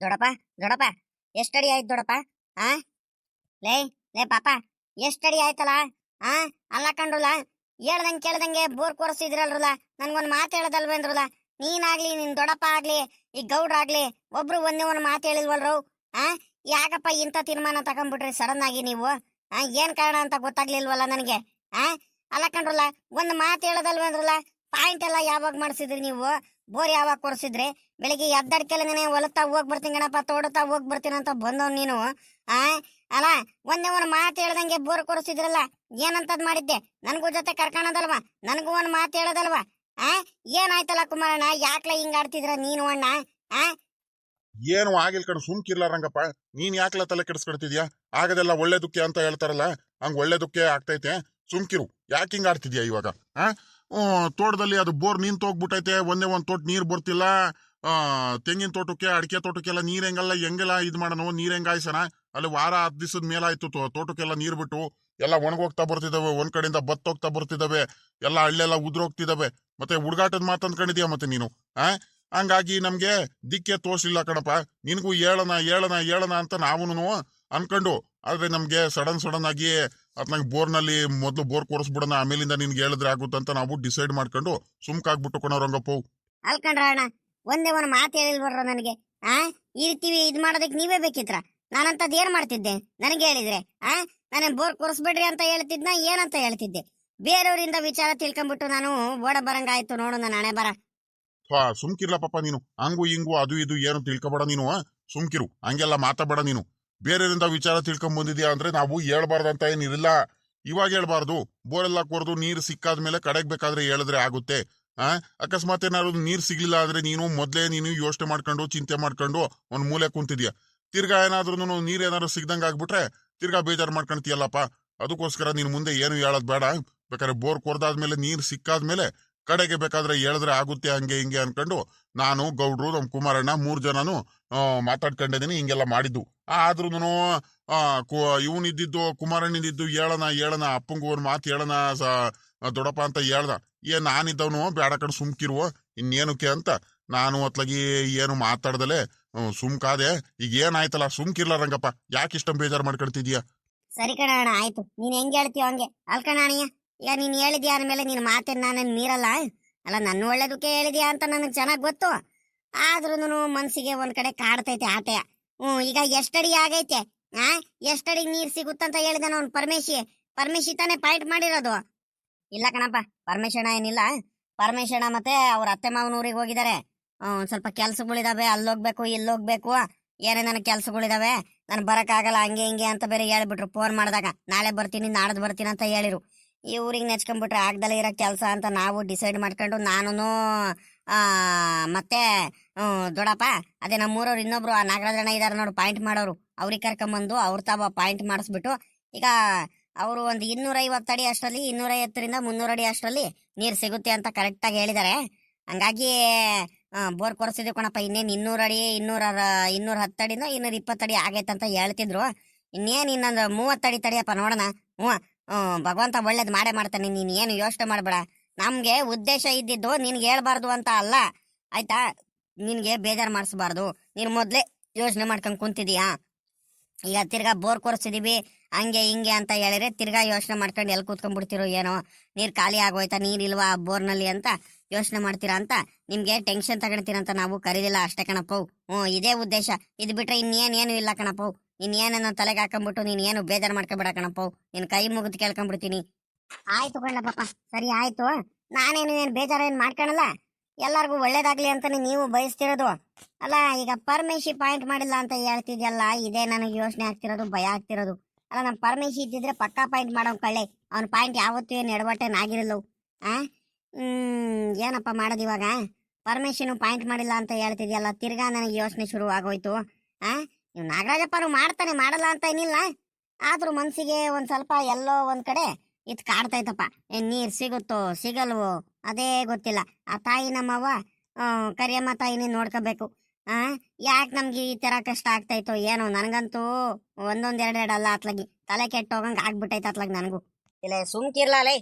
ದೊಡಪ್ಪ ದೊಡಪ್ಪ ಎಷ್ಟಡಿ ಆಯ್ತು ದೊಡಪ್ಪ? ಆ ಲೇ ಲೇ ಪಾಪ ಎಷ್ಟಡಿ ಆಯ್ತಲ್ಲ? ಆ ಅಲ್ಲ ಕಂಡ್ರಲ್ಲ, ಹೇಳ್ದಂಗೆ ಕೇಳ್ದಂಗೆ ಬೋರ್ ಕೊರ್ಸಿದ್ರಲ್ರಲ್ಲ, ನನ್ಗೊಂದು ಮಾತು ಹೇಳದಲ್ವೇನ್ರಲ್ಲ? ನೀನಾಗ್ಲಿ ನಿನ್ ದೊಡಪ್ಪ ಆಗ್ಲಿ ಈ ಗೌಡ್ರಾಗ್ಲಿ ಒಬ್ರು ಒಂದೇ ಒಂದು ಮಾತು ಹೇಳಿಲ್ವಲ್ರು? ಆ ಯಾಕಪ್ಪ ಇಂಥ ತೀರ್ಮಾನ ತಗೊಂಡ್ಬಿಟ್ರಿ ಸಡನ್ ಆಗಿ ನೀವು? ಏನ್ ಕಾರಣ ಅಂತ ಗೊತ್ತಾಗ್ಲಿಲ್ವಲ್ಲ ನನಗೆ. ಆ ಅಲ್ಲ ಕಂಡ್ರಲ್ಲ, ಒಂದು ಮಾತು ಹೇಳದಲ್ವೇನ್ರಲ್ಲ? ಪಾಯಿಂಟ್ ಎಲ್ಲ ಯಾವಾಗ ಮಾಡಿಸಿದ್ರಿ ನೀವು? ಬೋರ್ ಯಾವಾಗ ಕೊರ್ಸಿದ್ರಿ? ಬೆಳಿಗ್ಗೆ ಎದ್ದಡ್ಕೆಲ್ಲನೇ ಹೊಲತ್ತಾ ಹೋಗ್ ಬರ್ತೀನಿ ಗಣಪ, ತೋಡುತ್ತಾ ಹೋಗ್ ಬರ್ತೀನಿ ಅಂತ ಬಂದವ್ ನೀನು. ಆ ಅಲ್ಲ ಒಂದೇ ಒಂದು ಮಾತು ಹೇಳ್ದಂಗೆ ಬೋರ್ ಕೊರ್ಸಿದ್ರಲ್ಲ, ಏನಂತದ್ ಮಾಡಿದ್ದೆ? ನನಗೂ ಜೊತೆ ಕರ್ಕಣದಲ್ವಾ? ನನಗೂ ಒಂದು ಮಾತು ಹೇಳೋದಲ್ವಾ? ಆ ಏನಾಯ್ತಲ್ಲ ಕುಮಾರಣ್ಣ, ಯಾಕ್ಲ ಹಿಂಗ್ ಆಡ್ತಿದ್ರ ನೀನು ಅಣ್ಣ? ಆ ಏನು ಆಗಿಲ್ ಕಡೆ ಸುಮ್ಕಿರ್ಲಾರಂಗಪ್ಪ. ನೀನ್ ಯಾಕಲ ತಲೆ ಕೆಡಿಸ್ಕೊಡ್ತಿದ್ಯಾ? ಆಗದೆಲ್ಲ ಒಳ್ಳೇದಕ್ಕೆ ಅಂತ ಹೇಳ್ತಾರಲ್ಲ, ಹಂಗ್ ಒಳ್ಳೇದಕ್ಕೆ ಆಗ್ತೈತೆ. ಸುಮ್ಕಿರು, ಯಾಕೆ ಹಿಂಗ್ ಆಡ್ತಿದ್ಯಾ ಇವಾಗ? ಆ ತೋಟದಲ್ಲಿ ಅದು ಬೋರ್ ನಿಂತೋಗ್ಬಿಟ್ಟೈತೆ, ಒಂದೇ ಒಂದ್ ತೋಟ ನೀರ್ ಬರ್ತಿಲ್ಲ. ತೆಂಗಿನ ತೋಟಕ್ಕೆ ಅಡಿಕೆ ತೋಟಕ್ಕೆಲ್ಲ ನೀರ್ ಹೆಂಗೆಲ್ಲ ಇದ್ ಮಾಡೋಣ, ನೀರ್ ಹೆಂಗಾಯ್ಸನ? ಅಲ್ಲಿ ವಾರ 10 ದಿವಸದ ಮೇಲಾಯ್ತು ತೋಟಕ್ಕೆಲ್ಲ ನೀರ್ ಬಿಟ್ಟು ಎಲ್ಲ ಒಣಗೋಗ್ತಾ ಬರ್ತಿದಾವೆ, ಒಂದ್ ಕಡೆಯಿಂದ ಬತ್ತೋಗ್ತಾ ಬರ್ತಿದಾವೆ, ಎಲ್ಲ ಹಳ್ಳೆಲ್ಲ ಉದ್ರೋಗ್ತಿದಾವೆ. ಮತ್ತೆ ಹುಡುಗಾಟದ ಮಾತಂದ್ಕೊಂಡಿದ್ಯಾ ಮತ್ತೆ ನೀನು? ಹಂಗಾಗಿ ನಮ್ಗೆ ದಿಕ್ಕೆ ತೋರ್ಸಿಲ್ಲ ಕಣಪ್ಪ. ನಿನ್ಗೂ ಹೇಳೋಣ ಅಂತ ನಾವುನು ಅನ್ಕೊಂಡು, ಆದ್ರೆ ನಮ್ಗೆ ಸಡನ್ ಆಗಿ ನಂಗೆ ಬೋರ್ನಲ್ಲಿ ಮೊದ್ಲು ಬೋರ್ ಕೊರ್ಸ್ಬಿಡೋಣ, ಆಮೇಲಿಂದ ನಿನ್ಗೆ ಹೇಳಿದ್ರೆ ಆಗುತ್ತಂತ ನಾವು ಡಿಸೈಡ್ ಮಾಡ್ಕೊಂಡು ಸುಮ್ಕಾಗ್ಬಿಟ್ಟು ರಂಗಪ್ಪ. ಅಲ್ಕಂಡ್ರ ಅಣ್ಣ, ಒಂದೇ ಒಂದು ಮಾತು ಹೇಳಿಲ್ವರ್ರ ನನಗೆ? ಆ ಈ ರೀತಿ ಇದ್ ಮಾಡೋದಕ್ಕೆ ನೀವೇ ಬೇಕಿತ್ರ? ನಾನಂತದ್ ಏನ್ ಮಾಡ್ತಿದ್ದೆ ನನಗೆ ಹೇಳಿದ್ರೆ? ನಾನು ಬೋರ್ ಕೊರ್ಸ್ಬಿಡ್ರಿ ಅಂತ ಹೇಳ್ತಿದ್ನ, ಏನಂತ ಹೇಳ್ತಿದ್ದೆ? ಬೇರೆಯವರಿಂದ ವಿಚಾರ ತಿಳ್ಕೊಂಡ್ಬಿಟ್ಟು ನಾನು ಓಡ ಬರಂಗಾಯ್ತು ನೋಡು ನನ್ನ ಹಣೆ ಬರ. ಸುಮ್ಕಿರ್ಲ ಪಾಪ ನೀನು. ಹಂಗು ಹಿಂಗು ಅದು ಇದು ಏನು ತಿಳ್ಕೊಬೇಡ ನೀನು. ಸುಮ್ಕಿರು, ಹಂಗೆಲ್ಲ ಮಾತಾಡಬೇಡ ನೀನು. ಬೇರೆಯವರಿಂದ ವಿಚಾರ ತಿಳ್ಕೊಂಡ್ ಬಂದಿದ್ಯಾ ಅಂದ್ರೆ ನಾವು ಹೇಳ್ಬಾರ್ದಂತ ಏನಿರಲಿಲ್ಲ. ಇವಾಗ ಹೇಳ್ಬಾರ್ದು. ಬೋರೆಲ್ಲ ಕೊರ್ದು ನೀರು ಸಿಕ್ಕಾದ್ಮೇಲೆ ಕಡೆಗ್ ಬೇಕಾದ್ರೆ ಹೇಳಿದ್ರೆ ಆಗುತ್ತೆ. ಅಕಸ್ಮಾತ್ ಏನಾದ್ರು ನೀರ್ ಸಿಗ್ಲಿಲ್ಲ ಅಂದ್ರೆ ನೀನು ಯೋಚನೆ ಮಾಡ್ಕೊಂಡು ಚಿಂತೆ ಮಾಡ್ಕೊಂಡು ಒಂದ್ ಮೂಲೆ ಕುಂತಿದ್ಯಾ. ತಿರ್ಗಾ ಏನಾದ್ರು ನೀರ್ ಏನಾದ್ರು ಸಿಗ್ದಂಗ ಆಗ್ಬಿಟ್ರೆ ತಿರ್ಗಾ ಬೇಜಾರ್ ಮಾಡ್ಕೊಂತೀಯಲ್ಲಪ್ಪ. ಅದಕ್ಕೋಸ್ಕರ ನೀನ್ ಮುಂದೆ ಏನು ಹೇಳೋದ್ ಬೇಡ. ಬೇಕಾದ್ರೆ ಬೋರ್ ಕೊರ್ದಾದ್ಮೇಲೆ ನೀರ್ ಸಿಕ್ಕಾದ್ಮೇಲೆ ಕಡೆಗೆ ಬೇಕಾದ್ರೆ ಹೇಳಿದ್ರೆ ಆಗುತ್ತೆ, ಹಂಗೆ ಹಿಂಗೆ ಅನ್ಕೊಂಡು ನಾನು, ಗೌಡ್ರು, ನಮ್ ಕುಮಾರಣ್ಣ 3 ಜನನು ಮಾತಾಡ್ಕೊಂಡಿದೀನಿ. ಹಿಂಗೆಲ್ಲ ಮಾಡಿದ್ದು. ಆದ್ರೂನು ಇವನಿದ್ದು ಕುಮಾರಣ್ಣಿದ್ದು ಹೇಳೋಣ ಅಪ್ಪಂಗೂ ಒಂದ್ ಮಾತು ಹೇಳೋಣ ದೊಡ್ಡಪ್ಪ ಅಂತ ಹೇಳ್ದ. ನಾನಿದ್ದವನು ಬೇಡ ಕಡೆ ಸುಮ್ಕಿರುವ ಇನ್ನೇನಕ್ಕೆ ಅಂತ ನಾನು ಅತ್ಲಾಗಿ ಏನು ಮಾತಾಡ್ದಲೆ ಸುಮ್ಕಾದೆ. ಈಗ ಏನಾಯ್ತಲ್ಲ, ಸುಮ್ಕಿರ್ಲ ರಂಗಪ್ಪ. ಯಾಕೆ ಇಷ್ಟೊಂದು ಬೇಜಾರು ಮಾಡ್ಕೊಳ್ತಿದ್ಯಾ? ಸರಿ ಕಣ ಅಣ್ಣ, ಆಯ್ತು. ನೀನ್ ಹೆಂಗ್ ಹೇಳ್ತೀವ ಹಂಗೆ. ಅಲ್ಕಣ ಅಣ್ಣಯ್ಯ, ಈಗ ನೀನ್ ಹೇಳಿದ್ಯಾ ಅಂದ್ಮೇಲೆ ನಿನ್ ಮಾತೇನ್ ನಾನೇನ್ ಮೀರಲ್ಲ. ಅಲ್ಲ, ನನ್ನ ಒಳ್ಳೇದಕ್ಕೆ ಹೇಳಿದ್ಯಾ ಅಂತ ನನಗ್ ಚೆನ್ನಾಗ್ ಗೊತ್ತು. ಆದ್ರೂನು ಮನ್ಸಿಗೆ ಒಂದ್ ಕಡೆ ಕಾಡ್ತೈತೆ ಆಟೆ. ಈಗ ಎಷ್ಟಡಿ ಆಗೈತೆ? ಎಷ್ಟಡಿ ನೀರ್ ಸಿಗುತ್ತಂತ ಹೇಳಿದಾನ ಅವ್ನ್ ಪರಮೇಶಿ ತಾನೇ ಪಾಯಿಂಟ್ ಮಾಡಿರೋದು? ಇಲ್ಲ ಕಣಪ್ಪ, ಪರಮೇಶಣ್ಣ ಏನಿಲ್ಲ. ಪರಮೇಶಣ್ಣ ಮತ್ತೆ ಅವ್ರ ಅತ್ತೆ ಮಾವನೂರಿಗೆ ಹೋಗಿದ್ದಾರೆ. ಒಂದ್ ಸ್ವಲ್ಪ ಕೆಲ್ಸಗಳಿದಾವೆ, ಅಲ್ಲೋಗ್ಬೇಕು ಇಲ್ಲೋಗ್ಬೇಕು, ಏನೇ ನನಗೆ ಕೆಲ್ಸಗಳಿದಾವೆ, ನಾನು ಬರಕ್ಕಾಗಲ್ಲ ಹಂಗೆ ಹಿಂಗೆ ಅಂತ ಬೇರೆ ಹೇಳ್ಬಿಟ್ರು ಫೋನ್ ಮಾಡಿದಾಗ. ನಾಳೆ ಬರ್ತೀನಿ ನಾಡ್ದು ಬರ್ತೀನಿ ಅಂತ ಹೇಳಿರು. ಈ ಊರಿಗೆ ನೆಚ್ಕೊಂಡ್ಬಿಟ್ರೆ ಆಗ್ದಲೇ ಇರೋ ಕೆಲಸ ಅಂತ ನಾವು ಡಿಸೈಡ್ ಮಾಡ್ಕೊಂಡು ನಾನು ಮತ್ತೆ ದೊಡ್ಡಪ್ಪ, ಅದೇ ನಮ್ಮೂರವ್ರು ಇನ್ನೊಬ್ರು ಆ ನಾಗರಾಜಣ್ಣ ಇದಾರೆ ನೋಡು ಪಾಯಿಂಟ್ ಮಾಡೋರು, ಅವ್ರಿಗೆ ಕರ್ಕೊಂಬಂದು ಅವ್ರ ತಾವ ಪಾಯಿಂಟ್ ಮಾಡಿಸ್ಬಿಟ್ಟು ಈಗ ಅವರು ಒಂದು 250 ಅಡಿ ಅಷ್ಟರಲ್ಲಿ, 250ರಿಂದ 300 ಅಡಿ ಅಷ್ಟರಲ್ಲಿ ನೀರು ಸಿಗುತ್ತೆ ಅಂತ ಕರೆಕ್ಟಾಗಿ ಹೇಳಿದ್ದಾರೆ. ಹಂಗಾಗಿ ಬೋರ್ ಕೊರ್ಸಿದ್ವಿ ಕಣಪ್ಪ. ಇನ್ನೇನು 200 ಅಡಿ 210 ಅಡಿನ 220 ಅಡಿ ಆಗೈತೆ ಅಂತ ಹೇಳ್ತಿದ್ರು. ಇನ್ನೇನು ಇನ್ನೊಂದು 30 ಅಡಿ ತಡಿಯಪ್ಪ, ನೋಡೋಣ. ಭಗವಂತ ಒಳ್ಳೇದು ಮಾಡೇ ಮಾಡ್ತಾನೆ, ನೀನು ಏನು ಯೋಚನೆ ಮಾಡಬೇಡ. ನಮ್ಗೆ ಉದ್ದೇಶ ಇದ್ದಿದ್ದು ನಿನ್ಗೆ ಹೇಳ್ಬಾರ್ದು ಅಂತ ಅಲ್ಲ, ಆಯ್ತಾ? ನಿನ್ಗೆ ಬೇಜಾರು ಮಾಡಿಸ್ಬಾರ್ದು. ನೀನು ಮೊದ್ಲೇ ಯೋಚನೆ ಮಾಡ್ಕೊಂಡು ಕುಂತಿದೀಯಾ. ಈಗ ತಿರ್ಗಾ ಬೋರ್ ಕೊರ್ಸಿದೀವಿ ಹಂಗೆ ಹಿಂಗೆ ಅಂತ ಹೇಳಿದ್ರೆ ತಿರ್ಗಾ ಯೋಚನೆ ಮಾಡ್ಕೊಂಡು ಎಲ್ಲಿ ಕೂತ್ಕೊಂಡ್ಬಿಡ್ತಿರೋ ಏನೋ, ನೀರ್ ಖಾಲಿ ಆಗೋಯ್ತಾ, ನೀರಿಲ್ವಾ ಬೋರ್ನಲ್ಲಿ ಅಂತ ಯೋಚನೆ ಮಾಡ್ತೀರಾ ಅಂತ ನಿಮ್ಗೆ ಟೆನ್ಷನ್ ತಗೊಳ್ತೀರಂತ ನಾವು ಕರೀದಿಲ್ಲ ಅಷ್ಟೇ ಕಣಪ್ಪ. ಇದೇ ಉದ್ದೇಶ. ಇದು ಬಿಟ್ರೆ ಇನ್ನೇನು ಇಲ್ಲ ಕಣಪ್ಪ. ಇನ್ನೇನ ತಲೆಗೆ ಹಾಕೊಂಡ್ಬಿಟ್ಟು ನೀನ್ ಏನು ಬೇಜಾರು ಮಾಡ್ಕೊಬೇಡ ಕಣಪ್ಪ. ನಿನ್ ಕೈ ಮುಗಿದು ಕೇಳ್ಕೊಂಡ್ಬಿಡ್ತೀನಿ. ಆಯ್ತು ಕಣ್ಣಪ್ಪ, ಸರಿ ಆಯ್ತು. ನಾನೇನು ಏನು ಬೇಜಾರು ಏನು ಮಾಡ್ಕೊಳಲ್ಲ. ಎಲ್ಲರಿಗೂ ಒಳ್ಳೇದಾಗ್ಲಿ ಅಂತಾನೆ ನೀವು ಬಯಸ್ತಿರೋದು ಅಲ್ಲ. ಈಗ ಪರಮೇಶಿ ಪಾಯಿಂಟ್ ಮಾಡಿಲ್ಲ ಅಂತ ಹೇಳ್ತಿದ್ಯಲ್ಲ, ಇದೇ ನನಗೆ ಯೋಚನೆ ಆಗ್ತಿರೋದು, ಭಯ ಆಗ್ತಿರೋದು. ಅಲ್ಲ, ನಮ್ಮ ಪರಮೇಶಿ ಇದ್ದಿದ್ರೆ ಪಕ್ಕಾ ಪಾಯಿಂಟ್ ಮಾಡೋ ಕಳ್ಳೆ. ಅವ್ನ ಪಾಯಿಂಟ್ ಯಾವತ್ತೂ ಏನು ಎಡವಟ್ಟೆನಾಗಿರಲ್ಲ. ಏನಪ್ಪ ಮಾಡೋದು ಇವಾಗ? ಪರಮೇಶಿನು ಪಾಯಿಂಟ್ ಮಾಡಿಲ್ಲ ಅಂತ ಹೇಳ್ತಿದ್ಯಲ್ಲ, ತಿರ್ಗಾ ನನಗೆ ಯೋಚನೆ ಶುರು ಆಗೋಯ್ತು. ನೀವು ನಾಗರಾಜಪ್ಪರು ಮಾಡ್ತಾನೆ, ಮಾಡಲ್ಲ ಅಂತ ಏನಿಲ್ಲ. ಆದ್ರೂ ಮನ್ಸಿಗೆ ಒಂದ್ ಸ್ವಲ್ಪ ಎಲ್ಲೋ ಒಂದ್ ಕಡೆ ಇದ್ ಕಾಡ್ತೈತಪ್ಪ. ನೀರ್ ಸಿಗುತ್ತೋ ಸಿಗಲ್ವೋ ಅದೇ ಗೊತ್ತಿಲ್ಲ. ಆ ತಾಯಿ ನಮ್ಮವ್ವ ಕರಿಯಮ್ಮ ತಾಯಿನೇ ನೋಡ್ಕೋಬೇಕು. ಯಾಕೆ ನಮ್ಗೆ ಈ ತರ ಕಷ್ಟ ಆಗ್ತೈತೋ ಏನೋ. ನನಗಂತೂ ಒಂದೊಂದೆರಡೆರಡು ಅಲ್ಲ, ಅತ್ಲಾಗಿ ತಲೆ ಕೆಟ್ಟೋಗಂಗ್ ಆಗ್ಬಿಟ್ಟೈತೆ ಅತ್ಲಾಗಿ ನನಗೂ. ಇಲ್ಲ ಸುಮ್ಕಿರ್ಲ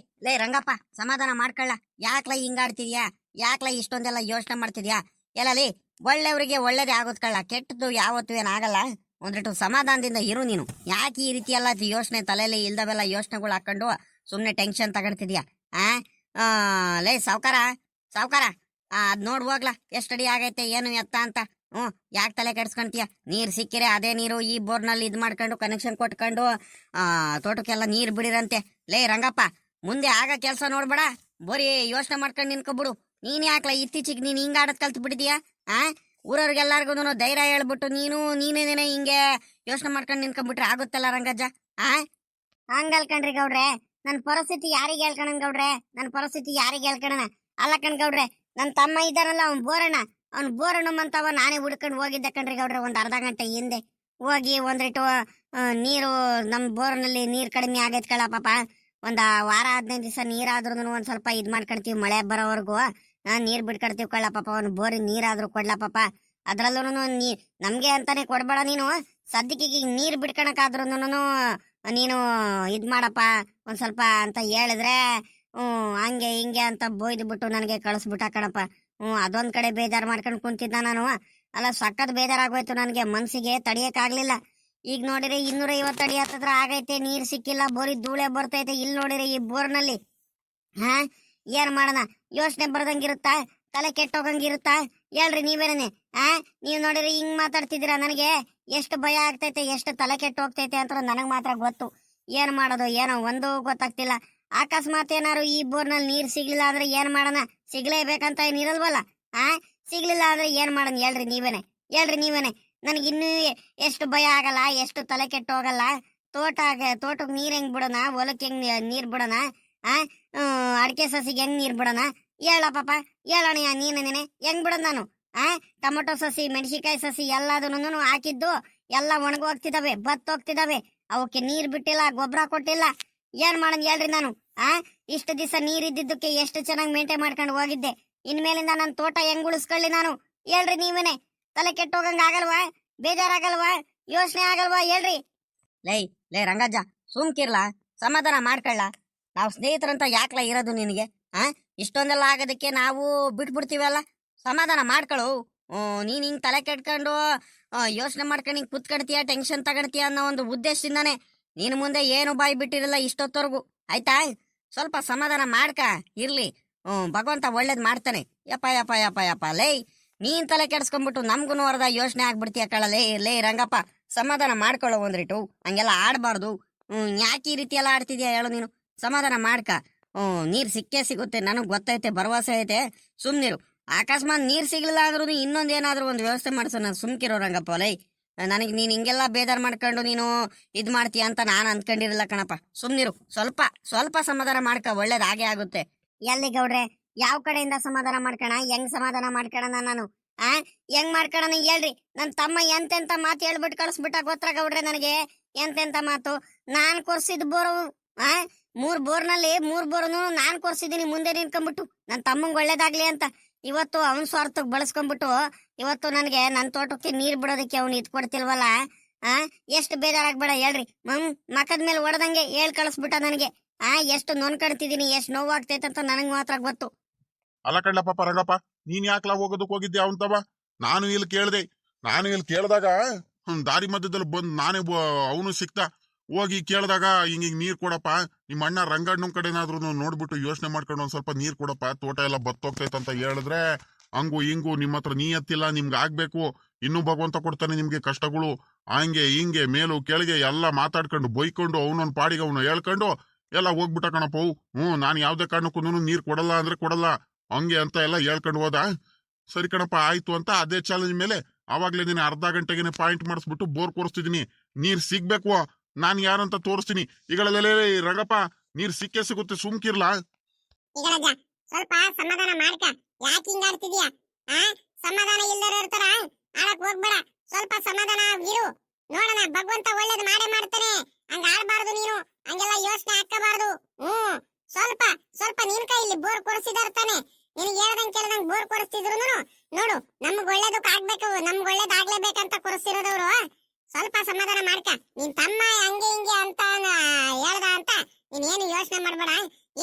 ಲೇ ರಂಗಪ್ಪ, ಸಮಾಧಾನ ಮಾಡ್ಕೊಳ್ಳ. ಯಾಕ್ಲ ಹಿಂಗಾಡ್ತಿದ್ಯಾ? ಯಾಕ್ಲ ಇಷ್ಟೊಂದೆಲ್ಲ ಯೋಚನೆ ಮಾಡ್ತಿದ್ಯಾ? ಎಲ್ಲಲ್ಲಿ ಒಳ್ಳೆಯವರಿಗೆ ಒಳ್ಳೇದೇ ಆಗೋದ್ ಕಳ್ಳ, ಕೆಟ್ಟದ್ದು ಯಾವತ್ತೂ ಏನಾಗಲ್ಲ. ಒಂದಿಟ್ಟು ಸಮಾಧಾನದಿಂದ ಇರು ನೀನು. ಯಾಕೆ ಈ ರೀತಿ ಎಲ್ಲ ಯೋಚನೆ ತಲೆಯಲ್ಲಿ ಇಲ್ದವೆಲ್ಲ ಯೋಚನೆಗಳು ಹಾಕೊಂಡು ಸುಮ್ಮನೆ ಟೆನ್ಷನ್ ತಗೊಳ್ತಿದ್ಯಾ? ಆ ಲೇ ಸಾವ್ಕಾರ, ಸಾವ್ಕಾರ, ಅದ್ ನೋಡ್ ಹೋಗ್ಲಾ ಎಷ್ಟು ಅಡಿ ಆಗೈತೆ ಏನು ಎತ್ತ ಅಂತ. ಯಾಕೆ ತಲೆ ಕೆಡ್ಸ್ಕೊಂತೀಯ? ನೀರ್ ಸಿಕ್ಕಿರೆ ಅದೇ ನೀರು ಈ ಬೋರ್ನಲ್ಲಿ ಇದ್ ಮಾಡ್ಕೊಂಡು ಕನೆಕ್ಷನ್ ಕೊಟ್ಕೊಂಡು ತೋಟಕ್ಕೆಲ್ಲ ನೀರ್ ಬಿಡಿರಂತೆ. ಲೇ ರಂಗಪ್ಪ, ಮುಂದೆ ಆಗ ಕೆಲಸ ನೋಡ್ಬೇಡ, ಬರೀ ಯೋಚನೆ ಮಾಡ್ಕೊಂಡು ನಿನ್ಕೊಬಿಡು. ನೀನ್ ಯಾಕ್ಲ ಇತ್ತೀಚಿಗೆ ನೀನ್ ಹಿಂಗ ಆಡದ್ ಕಲ್ತ್ ಬಿಟ್ಟಿದ್ಯಾ? ಊರವ್ರಿಗೆಲ್ಲಾರ್ಗು ಧೈರ್ಯ ಹೇಳ್ಬಿಟ್ಟು ನೀನೇನೇನೆ ಹಿಂಗೆ ಯೋಚನೆ ಮಾಡ್ಕೊಂಡು ನಿನ್ಕೊಂಡ್ಬಿಟ್ರೆ ಆಗುತ್ತಲ್ಲ ರಂಗಜ್ಜ. ಹಂಗಲ್ಕಣ್ರಿ ಗೌಡ್ರೆ, ನನ್ ಪರಿಸ್ಥಿತಿ ಯಾರಿಗೆ ಹೇಳ್ಕಣ ಗೌಡ್ರೆ? ನನ್ ಪರಿಸ್ಥಿತಿ ಯಾರಿಗೆ ಹೇಳ್ಕಣ? ಅಲ್ಲ ಕಣ್ ಗೌಡ್ರೆ, ನನ್ ತಮ್ಮ ಇದ್ದಾರಲ್ಲ ಅವ್ನ್ ಬೋರಣ್ಣ ಮಂತವ ನಾನೇ ಹುಡ್ಕೊಂಡು ಹೋಗಿದ್ದೆ ಕಣ್ರಿ ಗೌಡ್ರೆ. ಒಂದ್ ಅರ್ಧ ಗಂಟೆ ಹಿಂದೆ ಹೋಗಿ ಒಂದಿಟ್ಟು ನೀರು ನಮ್ ಬೋರ್ನಲ್ಲಿ ನೀರ್ ಕಡಿಮೆ ಆಗೈತ್ ಕಳ ಪಾಪ. ಒಂದ್ ವಾರ 15 ದಿವಸ ನೀರಾದ್ರೂ ಒಂದ್ ಸ್ವಲ್ಪ ಇದ್ ಮಾಡ್ಕೊಳ್ತೀವಿ, ಮಳೆ ಬರೋವರೆಗೂ ನೀರ್ ಬಿಡ್ಕೊಡ್ತೀವಿ ಕಳ್ಳ ಪಾಪ. ಅವ್ನು ಬೋರಿನ ನೀರಾದ್ರೂ ಕೊಡ್ಲಾ ಪಾಪ. ಅದ್ರಲ್ಲೂ ನಮ್ಗೆ ಅಂತಾನೆ ಕೊಡ್ಬೇಡ ನೀನು. ಸದ್ಯಕ್ಕೆ ಈಗ ನೀರ್ ಬಿಡ್ಕೊಳಕಾದ್ರೂ ನೀನು ಇದ್ ಮಾಡಪ್ಪ ಒಂದ್ ಸ್ವಲ್ಪ ಅಂತ ಹೇಳಿದ್ರೆ ಹಂಗೆ ಹಿಂಗೆ ಅಂತ ಬೋಯ್ದು ಬಿಟ್ಟು ನನಗೆ ಕಳಿಸ್ಬಿಟ್ಟ ಕಣಪ್ಪ. ಅದೊಂದ್ ಕಡೆ ಬೇಜಾರ್ ಮಾಡ್ಕೊಂಡು ಕುಂತಿದ್ದ ನಾನು. ಅಲ್ಲ ಸಖತ್ ಬೇಜಾರಾಗೋಯ್ತು ನನಗೆ, ಮನ್ಸಿಗೆ ತಡಿಯಕ್ಕಾಗ್ಲಿಲ್ಲ. ಈಗ ನೋಡಿರಿ 250 ಅಡಿ ಹತ್ತತ್ರ ಆಗೈತೆ, ನೀರ್ ಸಿಕ್ಕಿಲ್ಲ, ಬೋರಿ ಧೂಳೆ ಬರ್ತೈತೆ. ಇಲ್ಲಿ ನೋಡಿರಿ ಈ ಬೋರ್ನಲ್ಲಿ ಏನ್ ಮಾಡೋಣ? ಯೋಚನೆ ಬರ್ದಂಗಿರುತ್ತಾ? ತಲೆ ಕೆಟ್ಟೋಗಂಗಿರುತ್ತಾ? ಹೇಳ್ರಿ ನೀವೇನೇ. ನೀವ್ ನೋಡಿರಿ ಹಿಂಗ್ ಮಾತಾಡ್ತಿದ್ದೀರಾ, ನನಗೆ ಎಷ್ಟು ಭಯ ಆಗ್ತೈತೆ, ಎಷ್ಟು ತಲೆ ಕೆಟ್ಟು ಹೋಗ್ತೈತೆ ಅಂತ ನನಗ್ ಮಾತ್ರ ಗೊತ್ತು. ಏನ್ ಮಾಡೋದು ಏನೋ ಒಂದು ಗೊತ್ತಾಗ್ತಿಲ್ಲ. ಅಕಸ್ಮಾತ್ ಏನಾರು ಈ ಬೋರ್ನಲ್ಲಿ ನೀರ್ ಸಿಗ್ಲಿಲ್ಲ ಅಂದ್ರೆ ಏನ್ ಮಾಡೋಣ? ಸಿಗ್ಲೇಬೇಕಂತ ಏನಿರಲ್ವಲ್ಲ. ಸಿಗ್ಲಿಲ್ಲ ಅಂದ್ರೆ ಏನ್ ಮಾಡೋಣ? ಹೇಳ್ರಿ ನೀವೇನೆ. ನನಗಿನ್ನೂ ಎಷ್ಟು ಭಯ ಆಗಲ್ಲ, ಎಷ್ಟು ತಲೆ ಕೆಟ್ಟು ಹೋಗಲ್ಲ. ತೋಟಕ್ಕೆ ನೀರ್ ಹೆಂಗ್ ಬಿಡೋಣ, ಹೊಲಕ್ಕೆ ಹೆಂಗ್ ನೀರ್ ಬಿಡೋಣ, ಅಡಿಕೆ ಸಸಿಗೆ ಹೆಂಗ್ ನೀರ್ ಬಿಡೋಣ? ಹೇಳ ಪಾಪ, ಹೇಳೋಣ ನೀನೇನೆ ಹೆಂಗ್ ಬಿಡೋಣ ನಾನು? ಟೊಮೊಟೊ ಸಸಿ, ಮೆಣಸಿಕಾಯಿ ಸಸಿ ಎಲ್ಲದನ್ನು ಹಾಕಿದ್ದು ಎಲ್ಲ ಒಣಗೋಗ್ತಿದಾವೆ, ಬತ್ತೋಗ್ತಿದಾವೆ. ಅವಕ್ಕೆ ನೀರ್ ಬಿಟ್ಟಿಲ್ಲ, ಗೊಬ್ಬರ ಕೊಟ್ಟಿಲ್ಲ. ಏನ್ ಮಾಡೋಣ ಹೇಳ್ರಿ ನಾನು? ಇಷ್ಟು ದಿವಸ ನೀರ್ ಇದ್ದಿದ್ದಕ್ಕೆ ಎಷ್ಟು ಚೆನ್ನಾಗಿ ಮೇಂಟೈನ್ ಮಾಡ್ಕೊಂಡು ಹೋಗಿದ್ದೆ. ಇನ್ಮೇಲಿಂದ ನನ್ನ ತೋಟ ಹೆಂಗ್ ಉಳಿಸ್ಕೊಳ್ಳಿ ನಾನು? ಹೇಳ್ರಿ ನೀವೇನೆ. ತಲೆ ಕೆಟ್ಟೋಗಂಗ ಆಗಲ್ವಾ? ಬೇಜಾರಾಗಲ್ವಾ? ಯೋಚನೆ ಆಗಲ್ವಾ? ಹೇಳ್ರಿ. ಲೇ ರಂಗಜ್ಜ, ಸುಮ್ಕಿರ್ಲಾ, ಸಮಾಧಾನ ಮಾಡ್ಕೊಳ್ಳ. ನಾವು ಸ್ನೇಹಿತರಂತ ಯಾಕ್ಲ ಇರೋದು ನಿನಗೆ? ಇಷ್ಟೊಂದೆಲ್ಲ ಆಗೋದಕ್ಕೆ ನಾವು ಬಿಟ್ಬಿಡ್ತೀವಲ್ಲ. ಸಮಾಧಾನ ಮಾಡ್ಕೊಳ್ಳು. ನೀನ್ ಹಿಂಗ್ ತಲೆ ಕೆಟ್ಕೊಂಡು ಯೋಚನೆ ಮಾಡ್ಕೊಂಡು ಹಿಂಗ್ ಕುತ್ಕೊಳ್ತೀಯ, ಟೆನ್ಷನ್ ತಗೊಳ್ತೀಯ ಅನ್ನೋ ಒಂದು ಉದ್ದೇಶದಿಂದಾನೆ ನೀನು ಮುಂದೆ ಏನು ಬಾಯಿ ಬಿಟ್ಟಿರಲ್ಲ ಇಷ್ಟೊತ್ತವರೆಗೂ. ಆಯ್ತಾ? ಸ್ವಲ್ಪ ಸಮಾಧಾನ ಮಾಡ್ಕ ಇರ್ಲಿ. ಭಗವಂತ ಒಳ್ಳೇದ್ ಮಾಡ್ತಾನೆ. ಯಪ್ಪ ಲೇ, ನೀನ್ ತಲೆ ಕೆಡ್ಸ್ಕೊಂಡ್ಬಿಟ್ಟು ನಮ್ಗೂ ಅರ್ಧ ಯೋಚನೆ ಆಗ್ಬಿಡ್ತೀಯ ಕಳಲೇ. ಲೇ ರಂಗಪ್ಪ, ಸಮಾಧಾನ ಮಾಡ್ಕೊಳ್ಳೋ ಒಂದ್ರಿಟ್ಟು. ಹಂಗೆಲ್ಲ ಆಡ್ಬಾರ್ದು. ಯಾಕೆ ಈ ರೀತಿ ಎಲ್ಲ ಆಡ್ತಿದ್ಯಾ ಹೇಳು ನೀನು? ಸಮಾಧಾನ ಮಾಡ್ಕ. ನೀರ್ ಸಿಕ್ಕೇ ಸಿಗುತ್ತೆ, ನನಗ್ ಗೊತ್ತೈತೆ, ಭರವಸೆ ಐತೆ. ಸುಮ್ನಿರು. ಅಕಸ್ಮಾತ್ ನೀರ್ ಸಿಗ್ಲಿಲ್ಲ ಅಂದ್ರೂ ಇನ್ನೊಂದೇನಾದ್ರೂ ಒಂದು ವ್ಯವಸ್ಥೆ ಮಾಡ್ಸೋಣ. ಸುಮ್ಕಿರೋ ರಂಗಪ್ಪ. ಲೈ, ನನಗೆ ನೀನ್ ಹಿಂಗೆಲ್ಲ ಬೇಜಾರ್ ಮಾಡ್ಕೊಂಡು ನೀನು ಇದ್ ಮಾಡ್ತೀಯ ಅಂತ ನಾನು ಅಂದ್ಕೊಂಡಿರಲ್ಲ ಕಣಪ್ಪ. ಸುಮ್ನಿರು. ಸ್ವಲ್ಪ ಸಮಾಧಾನ ಮಾಡ್ಕ, ಒಳ್ಳೇದ್ ಹಾಗೆ ಆಗುತ್ತೆ. ಎಲ್ಲಿ ಗೌಡ್ರೆ, ಯಾವ ಕಡೆಯಿಂದ ಸಮಾಧಾನ ಮಾಡ್ಕೋಣ? ಹೆಂಗ್ ಸಮಾಧಾನ ಮಾಡ್ಕೋಣ ನಾನು? ಹೆಂಗ್ ಮಾಡ್ಕೋಣ ಹೇಳ್ರಿ. ನನ್ ತಮ್ಮ ಎಂತೆಂತ ಮಾತು ಹೇಳ್ಬಿಟ್ಟು ಕಳಿಸ್ಬಿಟ್ಟ ಗೊತ್ತಾ ಗೌಡ್ರೆ ನನಗೆ? ಎಂತೆಂತ ಮಾತು. ನಾನ್ ಕೊರ್ಸಿದ್ ಬೋರು, 3 ಬೋರ್ನಲ್ಲಿ 3 ಬೋರ್ನು ನಾನ್ ಕೊರ್ಸಿದೀನಿ ಮುಂದೆ ನಿನ್ಕೊಂಡ್ಬಿಟ್ಟು, ನನ್ ತಮ್ಮಂಗ್ ಒಳ್ಳೇದಾಗ್ಲಿ ಅಂತ. ಇವತ್ತು ಅವನ್ ಸ್ವಾರ್ಥಕ್ ಬಳಸ್ಕೊಂಡ್ಬಿಟ್ಟು ಇವತ್ತು ನನಗೆ ನನ್ ತೋಟಕ್ಕೆ ನೀರ್ ಬಿಡೋದಕ್ಕೆ ಅವ್ನು ಇದ್ ಕೊಡ್ತಿಲ್ವಲ್ಲ. ಎಷ್ಟು ಬೇಜಾರಾಗ್ಬೇಡ ಹೇಳ್ರಿ. ಮಕದ ಮೇಲೆ ಹೊಡೆದಂಗೆ ಹೇಳ್ ಕಳಿಸ್ಬಿಟ್ಟ ನನಗೆ. ಎಷ್ಟು ನೊನ್ಕಡ್ತಿದೀನಿ, ಎಷ್ಟು ನೋವಾಗ್ತೈತೆ ಅಂತ ನನಗ್ ಮಾತ್ರ ಗೊತ್ತು. ಅಲ್ಲ ಕಣ್ಣ ಪಾಪ ರಂಗಪ್ಪ, ನೀನ್ ಯಾಕ್ಲಾ ಹೋಗೋದಕ್ ಹೋಗಿದ್ದೆ ಅವಂತವ? ನಾನು ಇಲ್ಲಿ ಕೇಳ್ದಾಗ ದಾರಿ ಮಧ್ಯದಲ್ಲಿ ಬಂದ್ ನಾನೇ ಅವನು ಸಿಕ್ತ. ಹೋಗಿ ಕೇಳಿದಾಗ ಹಿಂಗ್ ನೀರ್ ಕೊಡಪ್ಪ, ನಿಮ್ಮ ಅಣ್ಣ ರಂಗಣ್ಣನ ಕಡೆನಾದ್ರೂ ನೋಡ್ಬಿಟ್ಟು ಯೋಚನೆ ಮಾಡ್ಕೊಂಡು ಒಂದ್ ಸ್ವಲ್ಪ ನೀರ್ ಕೊಡಪ್ಪ, ತೋಟ ಎಲ್ಲ ಬತ್ತೋಗ್ತೈತೆ ಅಂತ ಹೇಳಿದ್ರೆ ಹಂಗು ಹಿಂಗು ನಿಮ್ಮ ಹತ್ರ ನೀ ಎತ್ತಿಲ್ಲ, ನಿಮ್ಗೆ ಆಗ್ಬೇಕು, ಇನ್ನೂ ಭಗವಂತ ಕೊಡ್ತಾನೆ ನಿಮ್ಗೆ ಕಷ್ಟಗಳು, ಹಂಗೆ ಹಿಂಗೆ ಮೇಲು ಕೆಳಗೆ ಎಲ್ಲ ಮಾತಾಡ್ಕೊಂಡು ಬೈಕೊಂಡು ಅವನೊಂದ್ ಪಾಡಿಗೆ ಅವನು ಹೇಳ್ಕೊಂಡು ಎಲ್ಲ ಹೋಗ್ಬಿಟ್ಟ ಕಣಪ್ಪ. ನಾನು ಯಾವ್ದೇ ಕಾರಣಕ್ಕೂ ನೀರ್ ಕೊಡಲ್ಲ ಅಂದ್ರೆ ಕೊಡಲ್ಲ, ಹಂಗೆ ಅಂತ ಎಲ್ಲ ಹೇಳ್ಕೊಂಡು ಹೋದ. ಸರಿ ಕಣಪ್ಪ ಆಯ್ತು ಅಂತ ಅದೇ ಚಾಲೆಂಜ್ ಮೇಲೆ ಅವಾಗ್ಲೇ ನೀನು ಅರ್ಧ ಗಂಟೆಗೆ ಪಾಯಿಂಟ್ ಮಾಡಿಸ್ಬಿಟ್ಟು ಬೋರ್ ಕೊರಿಸ್ತಿದೀನಿ. ನೀರ್ ಸಿಗ್ಬೇಕು, ನಾನ್ ಯಾರಂತ ತೋರಿಸ್ತೀನಿ. ಈಗಳಲ್ಲೇ ರಂಗಪ್ಪ, ನೀರ್ ಸಿಕ್ಕೇ ಸಿಗುತ್ತೆ, ಸುಮ್ಕಿರ್ಲಾ. ಸ್ವಲ್ಪ ಸಮಾಧಾನ ಮಾಡ್ಕ. ಯಾಕೆ ಹಿಂಗ ಆಡ್ತಿದ್ಯಾ? ಸಮಾಧಾನ ಇಲ್ಲರ ಇರ್ತಾರ, ಆಡಕ್ ಹೋಗ್ಬೇಡ. ಸ್ವಲ್ಪ ಸಮಾಧಾನ ಇರು. ನೋಡೋಣ, ಭಗವಂತ ಒಳ್ಳೇದ್ ಮಾಡೇ ಮಾಡ್ತಾನೆ. ಹಂಗ ಆಡ್ಬಾರ್ದು ನೀನು, ಹಂಗೆಲ್ಲ ಯೋಚನೆ ಹಾಕಬಾರ್ದು. ಸ್ವಲ್ಪ ನಿನ್ ಕೈಲಿ ಬೋರ್ ಕೊಡಿಸಿದಾರ ತಾನೆ. ನಿನಗೆ ಹೇಳ್ದಂಗ್ ಕೇಳ್ದಂಗ್ ಬೋರ್ ಕೊಡಿಸ್ತಿದ್ರು ನೋಡು, ನಮ್ಗ್ ಒಳ್ಳೇದಕ್ ಆಗ್ಬೇಕು, ನಮ್ಗ್ ಒಳ್ಳೇದ್ ಆಗ್ಲೇಬೇಕಂತ ಕೊಡಿಸ್ತಿರೋದವ್ರು. ಸ್ವಲ್ಪ ಸಮಾಧಾನ ಮಾಡ್ಕ. ನಿನ್ ತಮ್ಮ ಹಂಗೆ ಹಿಂಗೆ ಅಂತ ಹೇಳ್ದ ಅಂತ ನೀನ್ ಏನು ಯೋಚನೆ ಮಾಡ್ಬೇಡ.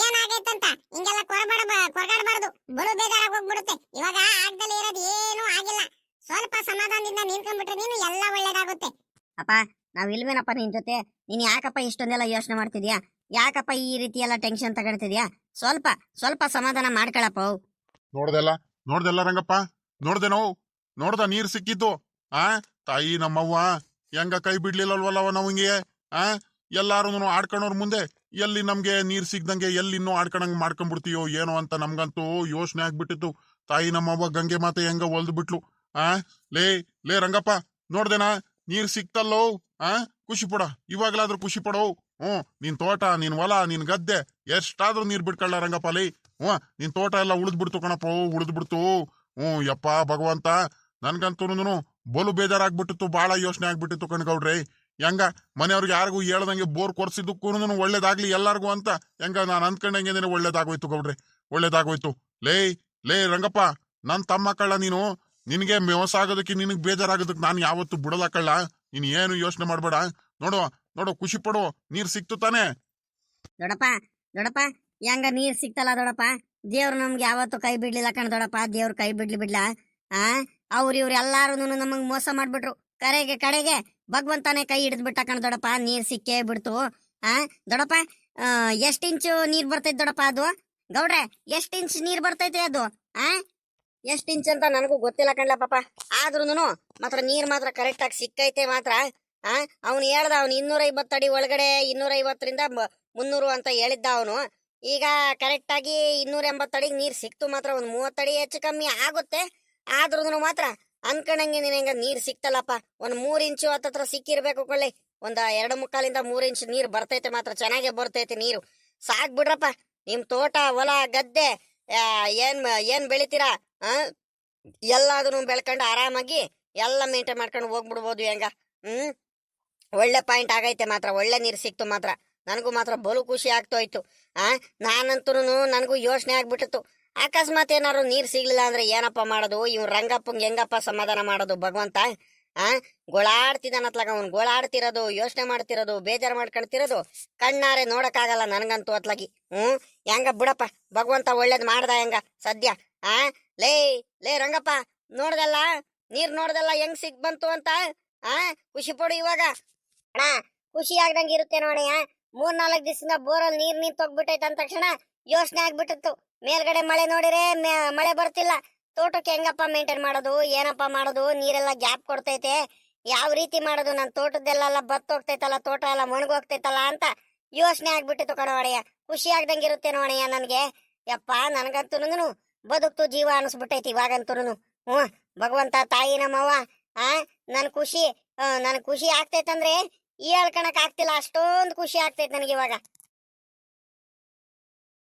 ಏನಾಗೈತಂತ ಹಿಂಗೆಲ್ಲ ಕೊರಗಾಡ್ಬಾರ್ದು. ಬಡು ಬೇಜಾರಾಗಿ ಹೋಗ್ಬಿಡುತ್ತೆ. ಇವಾಗ ಆಗ್ದಲ್ಲಿ ಇರೋದು ಏನು ಆಗಿಲ್ಲ. ಸ್ವಲ್ಪ ಸಮಾಧಾನದಿಂದ ನಿಂತ್ಕೊಂಡ್ಬಿಟ್ರೆ ನೀನು ಎಲ್ಲ ಒಳ್ಳೇದಾಗುತ್ತೆ. ಅಪ್ಪ ನಾವ್ ಇಲ್ವೇನಪ್ಪ ನಿನ್ ಜೊತೆ? ನೀನ್ ಯಾಕಪ್ಪ ಇಷ್ಟೊಂದೆಲ್ಲ ಯೋಚನೆ ಮಾಡ್ತಿದ್ಯಾ? ಯಾಕಪ್ಪ ಈ ರೀತಿ ಎಲ್ಲ ಟೆನ್ಷನ್ ತಗೊಳ್ತಿದ್ಯಾ? ಸ್ವಲ್ಪ ಸ್ವಲ್ಪ ಸಮಾಧಾನ ಮಾಡ್ಕೊಳಪ್ಪ. ನೋಡ್ದೆಲ್ಲ ರಂಗಪ್ಪ, ನೋಡ್ದೇನೋ? ನೋಡ್ದ ನೀರ್ ಸಿಕ್ಕಿತ್ತು. ಆ ತಾಯಿ ನಮ್ಮವ್ವ ಹೆಂಗ ಕೈ ಬಿಡ್ಲಿಲ್ಲಲ್ವಲ್ಲವ ನಮಗೆ. ಆ ಎಲ್ಲಾರು ಆಡ್ಕೊಂಡವ್ರ ಮುಂದೆ ಎಲ್ಲಿ ನಮ್ಗೆ ನೀರ್ ಸಿಗ್ದಂಗೆ ಎಲ್ಲಿ ಇನ್ನೂ ಆಡ್ಕೊಂಡಂಗ್ ಮಾಡ್ಕೊಂಡ್ಬಿಡ್ತೀಯೋ ಏನೋ ಅಂತ ನಮ್ಗಂತೂ ಯೋಚನೆ ಆಗ್ಬಿಟ್ಟಿತ್ತು. ತಾಯಿ ನಮ್ಮವ್ವ ಗಂಗೆ ಮಾತೆ ಹೆಂಗ ಒಲ್ದು ಬಿಟ್ಲು. ಆ ಲೇ ಲೇ ರಂಗಪ್ಪ, ನೋಡ್ದೇನಾ ನೀರ್ ಸಿಕ್ತಲ್ಲೋ? ಆ ಖುಷಿ ಪಡ, ಇವಾಗ್ಲಾದ್ರೂ ಖುಷಿ ಪಡೋ. ನಿನ್ ತೋಟ, ನಿನ್ ಹೊಲ, ನಿನ್ ಗದ್ದೆ ಎಷ್ಟಾದ್ರೂ ನೀರ್ ಬಿಡ್ಕೊಳ್ಳ ರಂಗಪ್ಪ ಲೇ. ನಿನ್ ತೋಟ ಎಲ್ಲ ಉಳಿದ್ಬಿಡ್ತು ಕಣಪ್ಪ, ಉಳಿದ್ಬಿಡ್ತು. ಯಪ್ಪ ಭಗವಂತ, ನನ್ಗಂತೂ ಬಲು ಬೇಜಾರಾಗ್ಬಿಟ್ಟಿತ್ತು, ಬಾಳ ಯೋಚನೆ ಆಗ್ಬಿಟ್ಟಿತ್ತು ಕಣ್ಗೌಡ್ರಿ. ಹೆಂಗ ಮನೆಯವ್ರಿಗೆ ಯಾರಿಗೂ ಹೇಳ್ದಂಗೆ ಬೋರ್ ಕೊರ್ಸಿದ್ದಕ್ಕೂ ಒಳ್ಳೇದಾಗ್ಲಿ ಎಲ್ಲಾರ್ಗು ಅಂತ ಹೆಂಗ ನಾನ್ ಅಂದ್ಕೊಂಡಂಗೆ ಒಳ್ಳೇದಾಗೋಯ್ತು ಗೌಡ್ರಿ, ಒಳ್ಳೇದಾಗೋಯ್ತು. ಲೇ ಲೇ ರಂಗಪ್ಪ, ನನ್ ತಮ್ಮ ಕಳ್ಳ ನೀನು. ನಿನಗೆ ಮೋಸ ಆಗೋದಕ್ಕೆ, ನಿನಗ್ ಬೇಜಾರಾಗೋದಕ್ಕೆ ನಾನು ಯಾವತ್ತು ಬಿಡಲ್ಲ ಕಳ್ಳ. ನೀನ್ ಏನು ಯೋಚನೆ ಮಾಡ್ಬೇಡ. ನೋಡು ನೋಡು, ಖುಷಿ ಪಡು, ನೀರ್ ಸಿಕ್ತು ತಾನೆ. ದೊಡಪ್ಪ ದೊಡಪ್ಪ, ಹೆಂಗ ನೀರ್ ಸಿಕ್ತಲ್ಲ ದೊಡಪ್ಪ. ದೇವ್ರು ನಮ್ಗೆ ಯಾವತ್ತು ಕೈ ಬಿಡ್ಲಿಲ್ಲ ಕಣ ದೊಡಪ್ಪ. ದೇವ್ರು ಕೈ ಬಿಡ್ಲ. ಆ ಇವ್ರು ಎಲ್ಲಾರು ನಮಗ್ ಮೋಸ ಮಾಡ್ಬಿಟ್ರು. ಕಡೆಗೆ ಭಗವಂತನೇ ಕೈ ಹಿಡಿದ್ಬಿಟ್ಟ ಕಣ ದೊಡಪ್ಪ. ನೀರ್ ಸಿಕ್ಕೇ ಬಿಡ್ತು. ಆ ದೊಡಪ್ಪ, ಎಷ್ಟ್ ಇಂಚು ನೀರ್ ಬರ್ತೈತೆ ದೊಡಪ್ಪ ಅದು? ಗೌಡ್ರೆ, ಎಷ್ಟ್ ಇಂಚ್ ನೀರ್ ಬರ್ತೈತೆ ಅದು? ಆ ಎಷ್ಟ್ ಇಂಚ್ ಅಂತ ನನಗೂ ಗೊತ್ತಿಲ್ಲ ಕಣ್ಲ ಪಾಪ. ಆದ್ರೂನು ಮಾತ್ರ ನೀರ್ ಮಾತ್ರ ಕರೆಕ್ಟ್ ಆಗಿ ಸಿಕ್ಕೈತೆ ಮಾತ್ರ. ಅವ್ನು ಹೇಳ್ದ, ಅವ್ನು 250 ಅಡಿ ಒಳಗಡೆ 250ರಿಂದ 300 ಅಂತ ಹೇಳಿದ್ದ ಅವನು. ಈಗ ಕರೆಕ್ಟ್ ಆಗಿ 280 ಅಡಿಗೆ ನೀರ್ ಸಿಕ್ತು ಮಾತ್ರ. ಒಂದ್ 30 ಅಡಿ ಹೆಚ್ಚು ಕಮ್ಮಿ ಆಗುತ್ತೆ. ಆದ್ರೂ ಮಾತ್ರ ಅನ್ಕೊಂಡಂಗೆ ನಿನಗೆ ನೀರ್ ಸಿಕ್ತಲ್ಲಪ್ಪ. ಒಂದ್ 3 ಇಂಚು ಹತ್ತತ್ರ ಸಿಕ್ಕಿರ್ಬೇಕು ಕೊಳ್ಳಿ. ಒಂದ್ 2.25 3 ಇಂಚ್ ನೀರ್ ಬರ್ತೈತೆ ಮಾತ್ರ, ಚೆನ್ನಾಗೆ ಬರ್ತೈತೆ ನೀರು. ಸಾಕ್ ಬಿಡ್ರಪ್ಪ. ನಿಮ್ ತೋಟ, ಹೊಲ, ಗದ್ದೆ ಏನ್ ಬೆಳಿತೀರಾ ಎಲ್ಲಾದನ್ನು ಬೆಳ್ಕೊಂಡು ಆರಾಮಾಗಿ ಎಲ್ಲ ಮೇಂಟೈನ್ ಮಾಡ್ಕೊಂಡು ಹೋಗ್ಬಿಡ್ಬೋದು ಹೆಂಗ. ಒಳ್ಳೆ ಪಾಯಿಂಟ್ ಆಗೈತೆ ಮಾತ್ರ. ಒಳ್ಳೆ ನೀರು ಸಿಕ್ತು ಮಾತ್ರ. ನನಗೂ ಮಾತ್ರ ಬಲು ಖುಷಿ ಆಗ್ತೋಯ್ತು. ನಾನಂತೂ ನನಗೂ ಯೋಚನೆ ಆಗ್ಬಿಟ್ಟಿತ್ತು, ಅಕಸ್ಮಾತ್ ಏನಾದ್ರು ನೀರ್ ಸಿಗ್ಲಿಲ್ಲ ಅಂದ್ರೆ ಏನಪ್ಪ ಮಾಡೋದು? ಇವ್ ರಂಗಪ್ಪಂಗೆ ಹೆಂಗಪ್ಪ ಸಮಾಧಾನ ಮಾಡೋದು ಭಗವಂತ? ಗೋಳಾಡ್ತಿದ್ದಾನತ್ಲಾಗ. ಅವ್ನು ಗೋಳಾಡ್ತಿರೋದು, ಯೋಚನೆ ಮಾಡ್ತಿರೋದು, ಬೇಜಾರು ಮಾಡ್ಕೊಳ್ತಿರೋದು ಕಣ್ಣಾರೆ ನೋಡಕ್ಕಾಗಲ್ಲ ನನಗಂತೂ ಅತ್ಲಾಗಿ. ಹೆಂಗ ಬಿಡಪ್ಪ, ಭಗವಂತ ಒಳ್ಳೇದ್ ಮಾಡ್ದ ಹೆಂಗ ಸದ್ಯ. ಲೇ ಲೇ ರಂಗಪ್ಪ, ನೋಡ್ದಲ್ಲ ನೀರ್, ನೋಡ್ದಲ್ಲ ಹೆಂಗ್ ಸಿಕ್ ಬಂತು ಅಂತ. ಖುಷಿ ಪಡು ಇವಾಗ. ಖುಷಿ ಆಗ್ದಂಗೆ ಇರುತ್ತೆ ನೋಡಯ್ಯ. 3-4 ದಿವಸದಿಂದ ಬೋರಲ್ಲಿ ನೀರ್ ನಿಂತೋಗ್ಬಿಟ್ಟೈತೆ ಅಂದ ತಕ್ಷಣ ಯೋಚನೆ ಆಗ್ಬಿಟ್ಟಿತ್ತು. ಮೇಲ್ಗಡೆ ಮಳೆ ನೋಡಿರೆ ಮಳೆ ಬರ್ತಿಲ್ಲ. ತೋಟಕ್ಕೆ ಹೆಂಗಪ್ಪ ಮೇಂಟೈನ್ ಮಾಡೋದು, ಏನಪ್ಪ ಮಾಡೋದು? ನೀರೆಲ್ಲ ಗ್ಯಾಪ್ ಕೊಡ್ತೈತೆ, ಯಾವ ರೀತಿ ಮಾಡೋದು? ನನ್ನ ತೋಟದ್ದೆಲ್ಲ ಬತ್ತೋಗ್ತೈತಲ್ಲ, ತೋಟ ಎಲ್ಲ ಒಣಗೋಗ್ತೈತಲ್ಲ ಅಂತ ಯೋಚನೆ ಆಗ್ಬಿಟ್ಟಿತ್ತು ಕಣವಣಯ್ಯ. ಖುಷಿ ಆಗ್ದಂಗಿರುತ್ತೆ ನೋಡಯ್ಯ ನನ್ಗೆ. ಯಪ್ಪ, ನನ್ಗಂತೂ ಬದುಕ್ತು ಜೀವ ಅನಿಸ್ಬಿಟ್ಟೈತಿ ಇವಾಗಂತೂ. ಭಗವಂತ, ತಾಯಿ ನಮ್ಮವ್ವ, ನನ್ ಖುಷಿ ಆಗ್ತೈತಂದ್ರೆ ಹೇಳ್ಕಣಕ್ ಆಗ್ತಿಲ್ಲ. ಅಷ್ಟೊಂದು ಖುಷಿ ಆಗ್ತೈತೆ ನನಗೆ ಇವಾಗ.